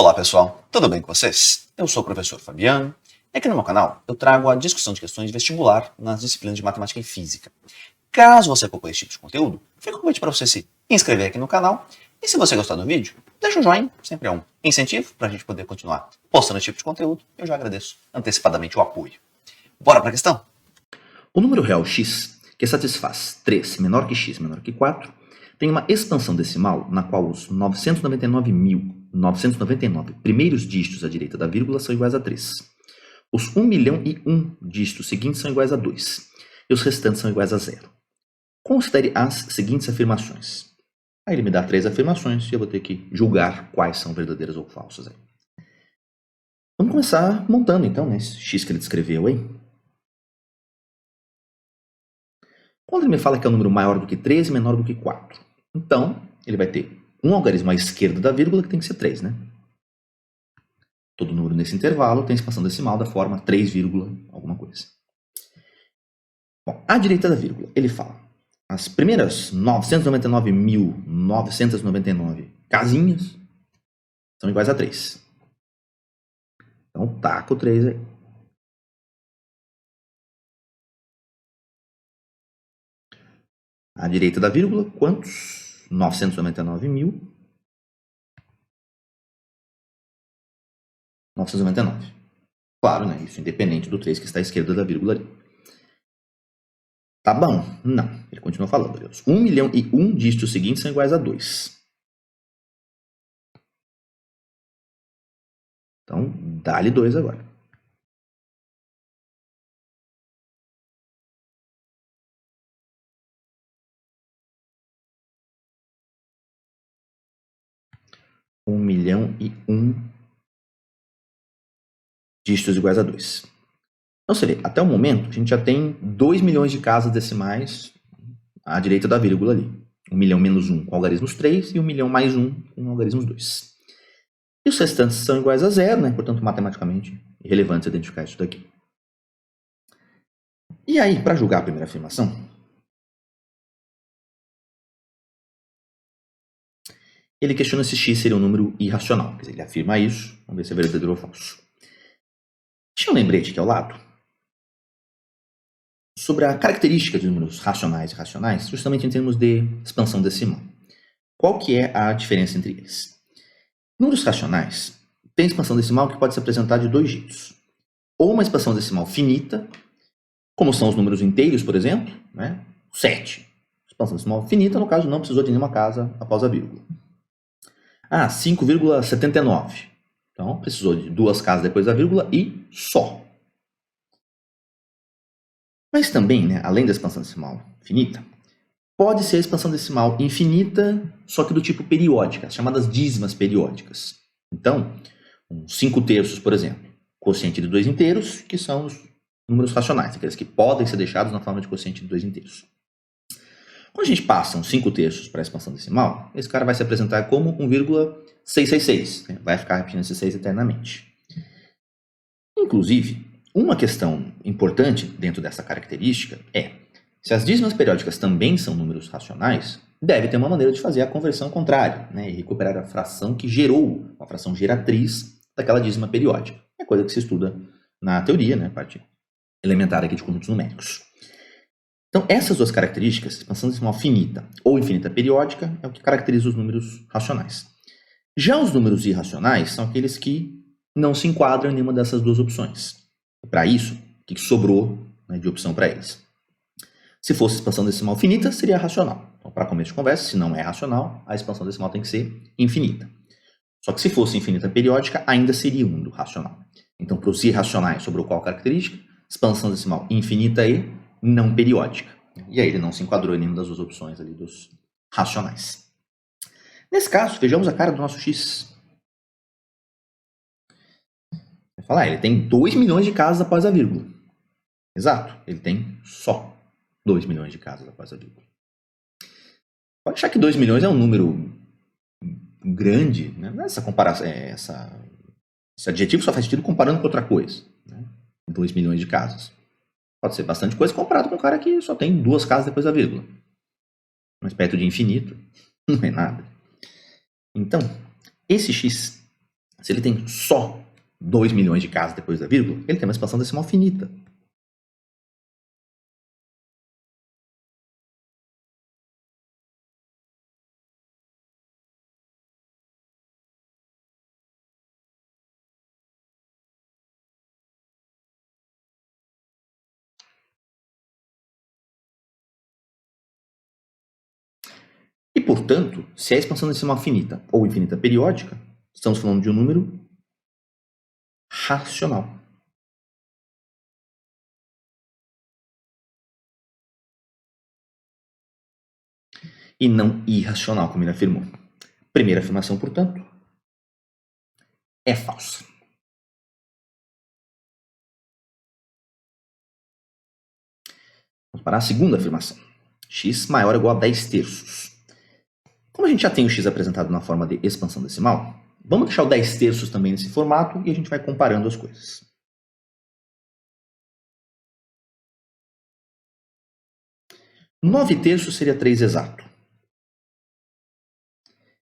Olá pessoal, tudo bem com vocês? Eu sou o professor Fabiano e aqui no meu canal eu trago a discussão de questões de vestibular nas disciplinas de matemática e física. Caso você acompanhe esse tipo de conteúdo, fica o convite para você se inscrever aqui no canal e se você gostar do vídeo, deixa um joinha, sempre é um incentivo para a gente poder continuar postando esse tipo de conteúdo. Eu já agradeço antecipadamente o apoio. Bora para a questão? O número real x, que satisfaz 3 menor que x menor que 4, tem uma expansão decimal na qual os 999.999 primeiros dígitos à direita da vírgula são iguais a 3. Os 1.001 dígitos seguintes são iguais a 2. E os restantes são iguais a 0. Considere as seguintes afirmações. Aí ele me dá 3 afirmações e eu vou ter que julgar quais são verdadeiras ou falsas. Aí. Vamos começar montando então, né, esse x que ele descreveu aí. Quando ele me fala que é um número maior do que 3 e menor do que 4, então ele vai ter um algarismo à esquerda da vírgula que tem que ser 3, né? Todo número nesse intervalo tem expansão decimal da forma 3, alguma coisa. Bom, à direita da vírgula, ele fala as primeiras 999.999 casinhas são iguais a 3. Então taca o 3 aí. À direita da vírgula, quantos? 999.999. Claro, né? Isso independente do 3 que está à esquerda da vírgula ali. Tá bom? Não. Ele continua falando. Ali. Os 1.001 dígitos seguintes são iguais a 2. Então, dá-lhe 2 agora. Um milhão e um dígitos iguais a 2. Então, você vê, até o momento, a gente já tem 2 milhões de casas decimais à direita da vírgula ali. 1 milhão menos 1 com algarismos 3 e 1 milhão mais 1 com algarismos 2. E os restantes são iguais a 0, né? Portanto, matematicamente, irrelevante identificar isso daqui. E aí, para julgar a primeira afirmação, ele questiona se x seria um número irracional. Quer dizer, ele afirma isso. Vamos ver se é verdadeiro ou falso. Deixa um lembrete aqui ao lado sobre a característica de números racionais e irracionais, justamente em termos de expansão decimal. Qual que é a diferença entre eles? Números racionais têm expansão decimal que pode se apresentar de dois jeitos. Ou uma expansão decimal finita, como são os números inteiros, por exemplo, né? 7. Expansão decimal finita, no caso, não precisou de nenhuma casa após a vírgula. 5,79. Então, precisou de 2 casas depois da vírgula e só. Mas também, né, além da expansão decimal finita, pode ser a expansão decimal infinita, só que do tipo periódica, as chamadas dízimas periódicas. Então, 5/3, por exemplo, quociente de 2 inteiros, que são os números racionais, aqueles que podem ser deixados na forma de quociente de 2 inteiros. Quando a gente passa 5/3 para a expansão decimal, esse cara vai se apresentar como 1,666. Vai ficar repetindo esse 6 eternamente. Inclusive, uma questão importante dentro dessa característica é, se as dízimas periódicas também são números racionais, deve ter uma maneira de fazer a conversão contrária, né, e recuperar a fração que gerou, uma fração geratriz daquela dízima periódica. É coisa que se estuda na teoria, né, parte elementar aqui de conjuntos numéricos. Então, essas duas características, expansão decimal finita ou infinita periódica, é o que caracteriza os números racionais. Já os números irracionais são aqueles que não se enquadram em nenhuma dessas duas opções. Para isso, o que sobrou, né, de opção para eles? Se fosse expansão decimal finita, seria racional. Então, para começo de conversa, se não é racional, a expansão decimal tem que ser infinita. Só que se fosse infinita periódica, ainda seria um número racional. Então, para os irracionais, sobrou qual característica? Expansão decimal infinita e não periódica. E aí ele não se enquadrou em nenhuma das duas opções ali dos racionais. Nesse caso, vejamos a cara do nosso x. Vai falar, ele tem 2 milhões de casas após a vírgula. Exato, ele tem só 2 milhões de casas após a vírgula. Pode achar que 2 milhões é um número grande, né? Essa comparação, esse adjetivo só faz sentido comparando com outra coisa. Né? 2 milhões de casas. Pode ser bastante coisa comparado com um cara que só tem 2 casas depois da vírgula. Mas perto de infinito, não é nada. Então, esse x Se ele tem só 2 milhões de casas depois da vírgula, ele tem uma expansão decimal finita. E, portanto, se a expansão decimal finita ou infinita periódica, estamos falando de um número racional. E não irracional, como ele afirmou. Primeira afirmação, portanto, é falsa. Vamos para a segunda afirmação. X maior ou igual a 10 terços. Como a gente já tem o x apresentado na forma de expansão decimal, vamos deixar o 10 terços também nesse formato e a gente vai comparando as coisas. Nove terços seria 3 exato.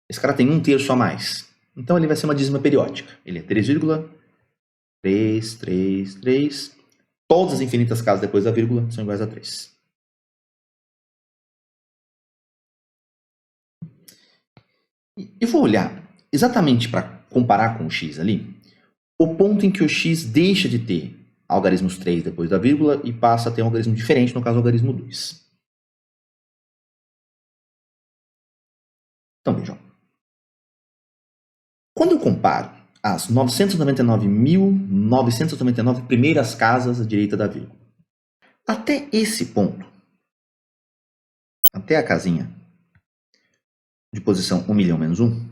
Esse cara tem 1 terço a mais. Então ele vai ser uma dízima periódica. Ele é 3,333. Todas as infinitas casas depois da vírgula são iguais a 3. Eu vou olhar exatamente para comparar com o x ali, o ponto em que o x deixa de ter algarismos 3 depois da vírgula e passa a ter um algarismo diferente, no caso o algarismo 2. Então vejam. Quando eu comparo as 999.999 primeiras casas à direita da vírgula, até esse ponto, até a casinha de posição 1 milhão menos 1,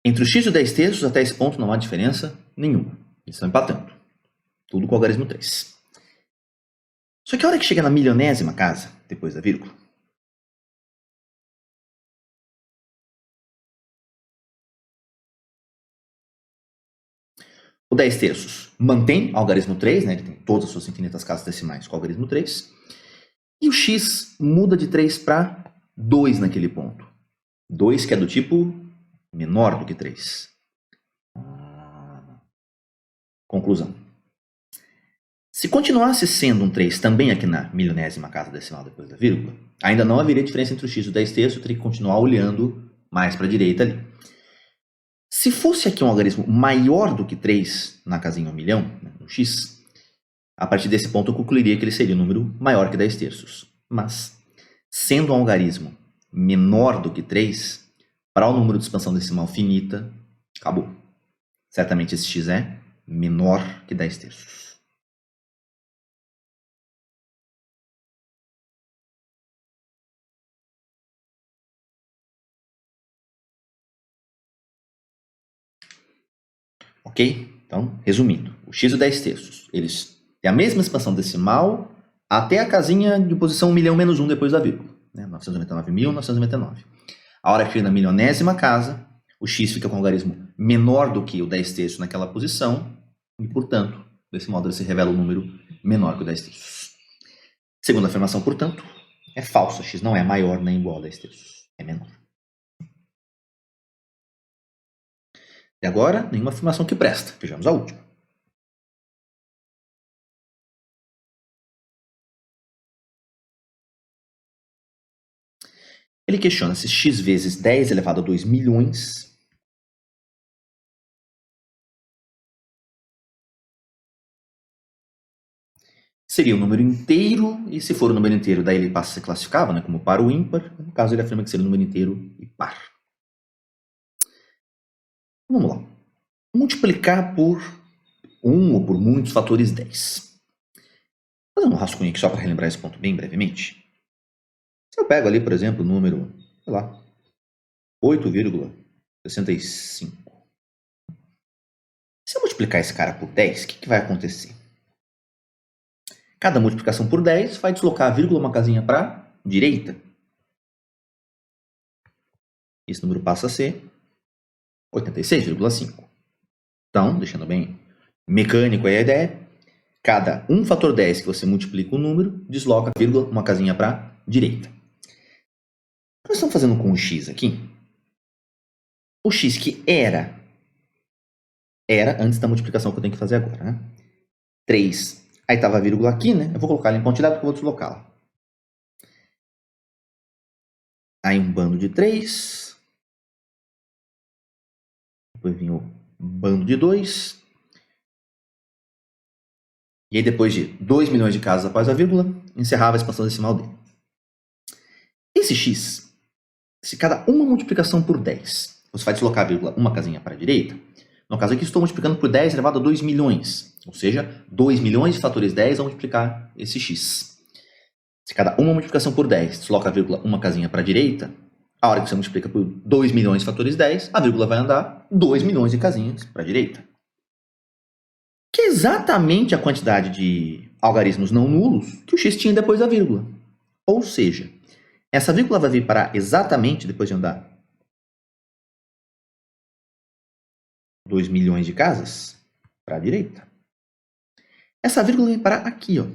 entre o x e o 10 terços, até esse ponto não há diferença nenhuma. Eles estão empatando. Tudo com o algarismo 3. Só que a hora que chega na milionésima casa, depois da vírgula, o 10 terços mantém o algarismo 3, né? Ele tem todas as suas infinitas casas decimais com o algarismo 3. E o x muda de 3 para 2 naquele ponto. 2 que é do tipo menor do que 3. Conclusão. Se continuasse sendo um 3 também aqui na milionésima casa decimal depois da vírgula, ainda não haveria diferença entre o x e o 10 terços, eu teria que continuar olhando mais para a direita ali. Se fosse aqui um algarismo maior do que 3 na casinha 1 milhão, no x, a partir desse ponto eu concluiria que ele seria um número maior que 10 terços. Mas, sendo um algarismo menor do que 3, para o número de expansão decimal finita, acabou. Certamente esse x é menor que 10 terços. Ok? Então, resumindo, o x e o 10 terços, eles têm a mesma expansão decimal até a casinha de posição 1 milhão menos 1 depois da vírgula. Né? 999.999. A hora que chega na milionésima casa, o x fica com um algarismo menor do que o 10 terços naquela posição e, portanto, desse modo ele se revela um número menor que o 10 terços. Segunda afirmação, portanto, é falsa. X não é maior nem igual a 10 terços. É menor. E agora, nenhuma afirmação que presta. Vejamos a última. Ele questiona se x vezes 10 elevado a 2 milhões seria um número inteiro, e se for um número inteiro, daí ele passa a ser classificável, né, como par ou ímpar. No caso, ele afirma que seria um número inteiro e par. Vamos lá. Multiplicar por 1 ou por muitos fatores 10. Fazer um rascunho aqui só para relembrar esse ponto bem brevemente. Se eu pego ali, por exemplo, o número, sei lá, 8,65. Se eu multiplicar esse cara por 10, o que vai acontecer? Cada multiplicação por 10 vai deslocar a vírgula uma casinha para a direita. Esse número passa a ser 86,5. Então, deixando bem mecânico aí a ideia, cada 1 fator 10 que você multiplica o número, desloca a vírgula uma casinha para a direita. Nós estamos fazendo com o x aqui. O x que era Era antes da multiplicação que eu tenho que fazer agora, né? 3. Aí estava a vírgula aqui, né? Eu vou colocar ela em pontilhado porque eu vou deslocá-la. Aí um bando de 3. Depois vinha o bando de 2. E aí depois de 2 milhões de casas após a vírgula, encerrava a expansão decimal dele. Esse x, se cada uma multiplicação por 10, você vai deslocar a vírgula uma casinha para a direita, no caso aqui estou multiplicando por 10 elevado a 2 milhões, ou seja, 2 milhões de fatores 10 ao multiplicar esse x. Se cada uma multiplicação por 10 desloca a vírgula uma casinha para a direita, a hora que você multiplica por 2 milhões de fatores 10, a vírgula vai andar 2 milhões de casinhas para a direita. Que é exatamente a quantidade de algarismos não nulos que o x tinha depois da vírgula. Ou seja, essa vírgula vai vir parar exatamente depois de andar 2 milhões de casas para a direita. Essa vírgula vem parar aqui, ó.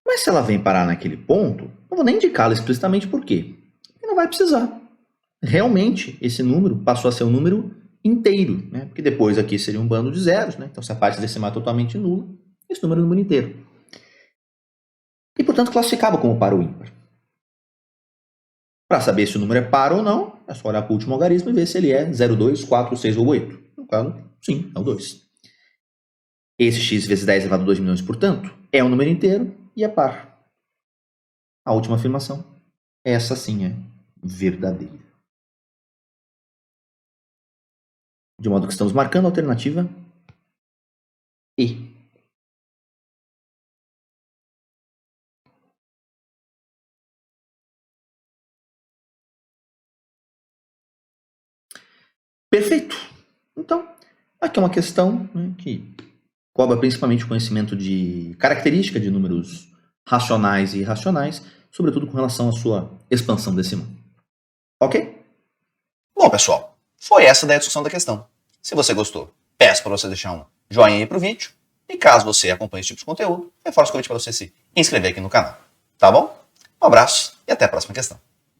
Mas se ela vem parar naquele ponto, não vou nem indicá-la explicitamente por quê. Porque não vai precisar. Realmente, esse número passou a ser um número inteiro, né? Porque depois aqui seria um bando de zeros, né? Então se a parte decimal é totalmente nula, esse número é um número inteiro. E, portanto, classificava como par ou ímpar. Para saber se o número é par ou não, é só olhar para o último algarismo e ver se ele é 0, 2, 4, 6 ou 8. No caso, sim, é o 2. Esse x vezes 10 elevado a 2 milhões, portanto, é um número inteiro e é par. A última afirmação, essa sim é verdadeira. De modo que estamos marcando a alternativa E. Perfeito. Então, aqui é uma questão, né, que cobra principalmente o conhecimento de característica de números racionais e irracionais, sobretudo com relação à sua expansão decimal. Ok? Bom, pessoal, foi essa daí a discussão da questão. Se você gostou, peço para você deixar um joinha aí pro vídeo. E caso você acompanhe esse tipo de conteúdo, reforço o convite para você se inscrever aqui no canal. Tá bom? Um abraço e até a próxima questão.